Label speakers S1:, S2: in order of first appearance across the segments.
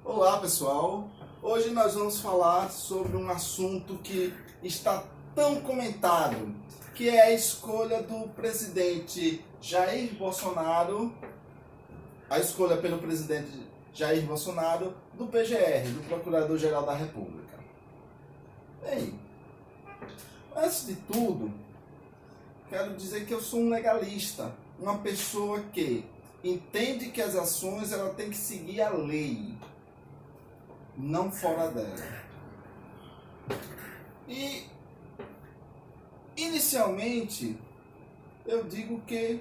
S1: Olá pessoal, hoje nós vamos falar sobre um assunto que está tão comentado, que é a escolha do presidente Jair Bolsonaro, a escolha pelo presidente Jair Bolsonaro do PGR, do Procurador-Geral da República. Bem, antes de tudo, quero dizer que eu sou um legalista, uma pessoa que entende que as ações ela tem que seguir a lei, não fora dela. E inicialmente eu digo que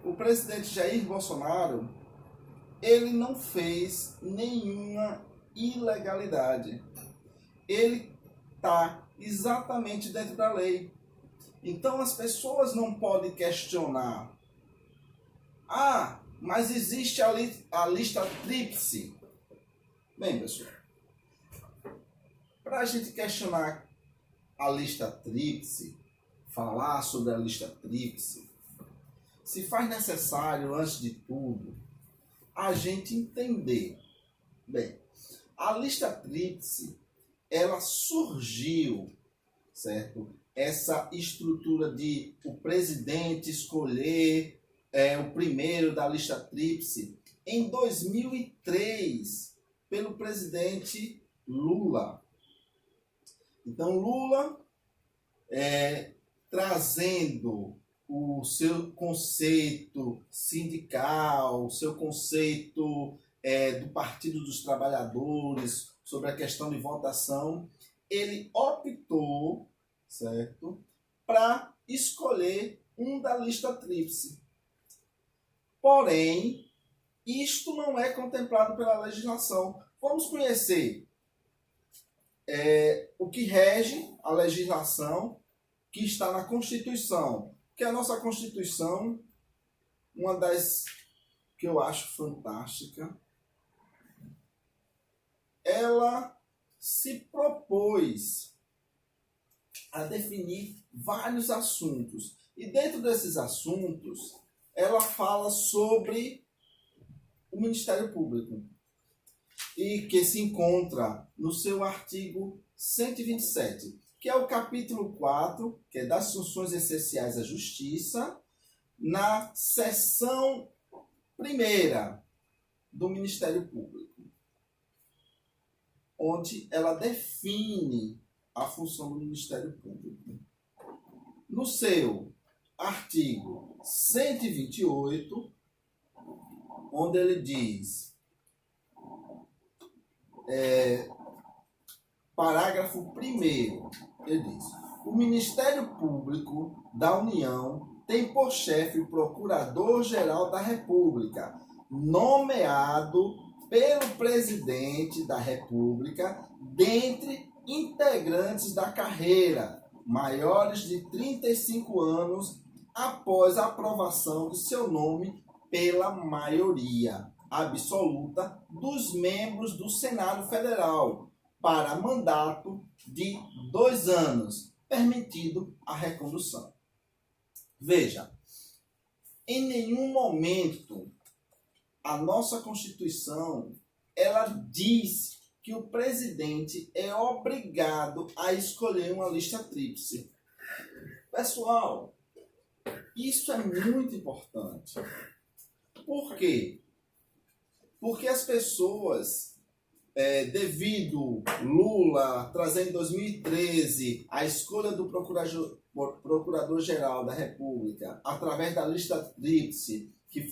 S1: o presidente Jair Bolsonaro ele não fez nenhuma ilegalidade. Ele está exatamente dentro da lei. Então as pessoas não podem questionar. Mas existe a lista tríplice. Bem, pessoal, para a gente questionar a lista tríplice, falar sobre a lista tríplice, se faz necessário, antes de tudo, a gente entender. Bem, a lista tríplice, ela surgiu, certo? Essa estrutura de o presidente escolher o primeiro da lista tríplice em 2003, pelo presidente Lula. Então, Lula, trazendo o seu conceito sindical, o seu conceito do Partido dos Trabalhadores, sobre a questão de votação, ele optou, certo, para escolher um da lista tríplice. Porém, isto não é contemplado pela legislação. Vamos conhecer o que rege a legislação que está na Constituição. Que a nossa Constituição, uma das que eu acho fantástica, ela se propôs a definir vários assuntos. E dentro desses assuntos, ela fala sobre o Ministério Público, e que se encontra no seu artigo 127, que é o capítulo 4, que é das funções essenciais à Justiça, na seção 1ª do Ministério Público, onde ela define a função do Ministério Público. No seu artigo 128, onde ele diz, parágrafo 1º, ele diz: o Ministério Público da União tem por chefe o Procurador-Geral da República, nomeado pelo Presidente da República, dentre integrantes da carreira, maiores de 35 anos, após a aprovação de seu nome pela maioria absoluta dos membros do Senado Federal, para mandato de 2 anos, permitido a recondução. Veja, em nenhum momento a nossa Constituição ela diz que o presidente é obrigado a escolher uma lista tríplice. Pessoal, isso é muito importante. Por quê? Porque as pessoas, devido Lula trazer em 2013 a escolha do Procurador-Geral da República através da lista tríplice, que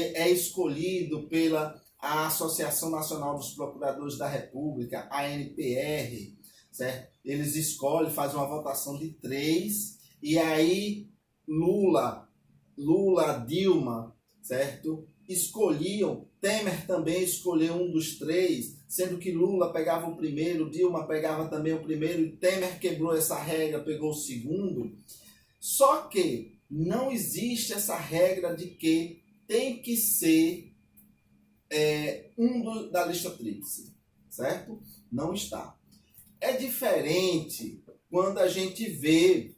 S1: é escolhido pela Associação Nacional dos Procuradores da República, a ANPR, certo? Eles escolhem, fazem uma votação de 3, e aí Lula, Dilma, certo? Escolhiam, Temer também escolheu um dos 3, sendo que Lula pegava o primeiro, Dilma pegava também o primeiro, e Temer quebrou essa regra, pegou o segundo. Só que não existe essa regra de que tem que ser da lista tríplice, certo? Não está. É diferente quando a gente vê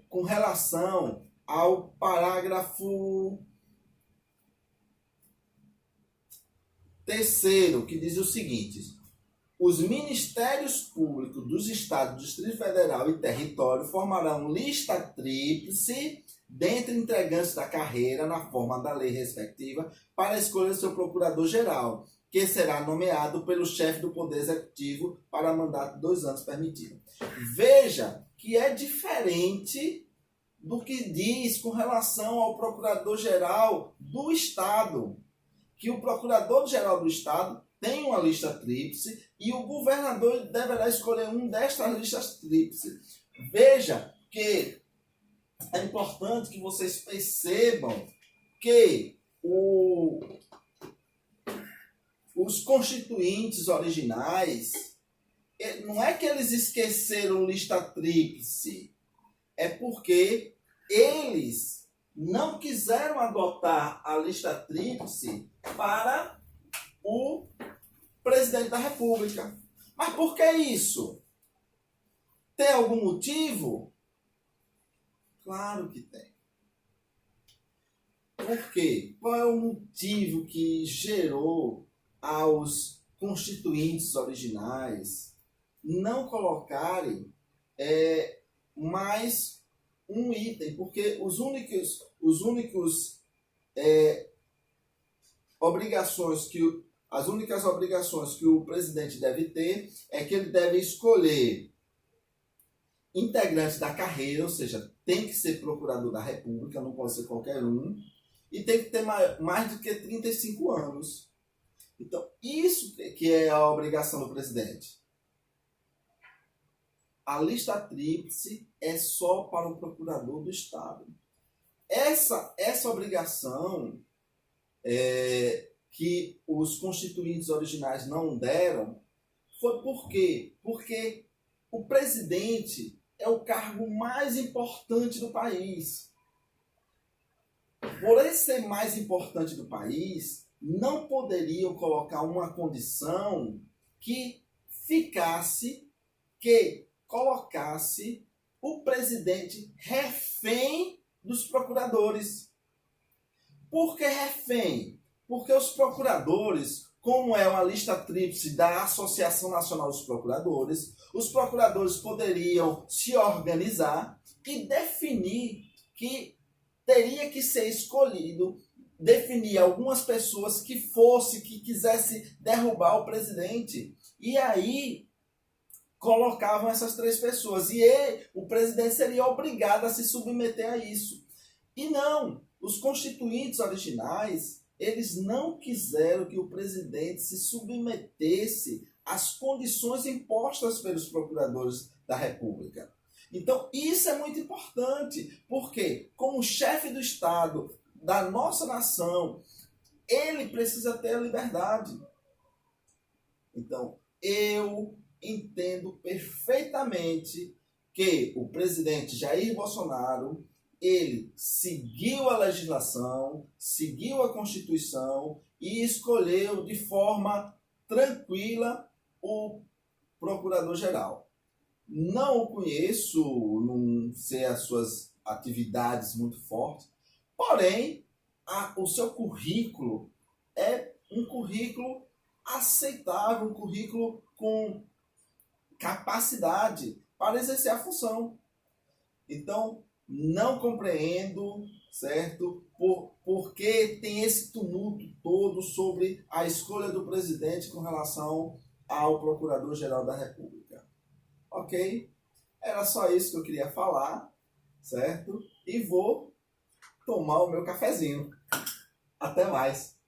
S1: com relação ao parágrafo terceiro, que diz o seguinte: os ministérios públicos dos estados, Distrito Federal e território formarão lista tríplice dentre integrantes da carreira na forma da lei respectiva para a escolha do seu procurador-geral, que será nomeado pelo chefe do Poder Executivo para mandato de 2 anos permitido. Veja que é diferente do que diz com relação ao Procurador-Geral do Estado, que o Procurador-Geral do Estado tem uma lista tríplice e o governador deverá escolher um destas listas tríplices. Veja que é importante que vocês percebam que os constituintes originais, não é que eles esqueceram lista tríplice, é porque eles não quiseram adotar a lista tríplice para o presidente da República. Mas por que isso? Tem algum motivo? Claro que tem. Por quê? Qual é o motivo que gerou aos constituintes originais não colocarem mais um item? Porque os únicos as únicas obrigações que o presidente deve ter é que ele deve escolher integrantes da carreira, ou seja, tem que ser procurador da República, não pode ser qualquer um, e tem que ter mais do que 35 anos. Então, isso que é a obrigação do presidente. A lista tríplice é só para o procurador do Estado. Essa obrigação que os constituintes originais não deram foi por quê? Porque o presidente é o cargo mais importante do país. Por ele ser mais importante do país, não poderiam colocar uma condição que colocasse o presidente refém dos procuradores. Por que refém? Porque os procuradores, como é uma lista tríplice da Associação Nacional dos Procuradores, os procuradores poderiam se organizar e definir que teria que ser escolhido, definir algumas pessoas que quisesse derrubar o presidente. E aí colocavam essas 3 pessoas. E o presidente seria obrigado a se submeter a isso. E não, os constituintes originais, eles não quiseram que o presidente se submetesse às condições impostas pelos procuradores da República. Então, isso é muito importante, porque como chefe do Estado da nossa nação, ele precisa ter a liberdade. Então, eu entendo perfeitamente que o presidente Jair Bolsonaro, ele seguiu a legislação, seguiu a Constituição e escolheu de forma tranquila o procurador-geral. Não o conheço, não sei as suas atividades muito fortes, porém, o seu currículo é um currículo aceitável, um currículo com capacidade para exercer a função. Então, não compreendo, certo? Por que tem esse tumulto todo sobre a escolha do presidente com relação ao Procurador-Geral da República. Ok? Era só isso que eu queria falar, certo? E vou tomar o meu cafezinho. Até mais!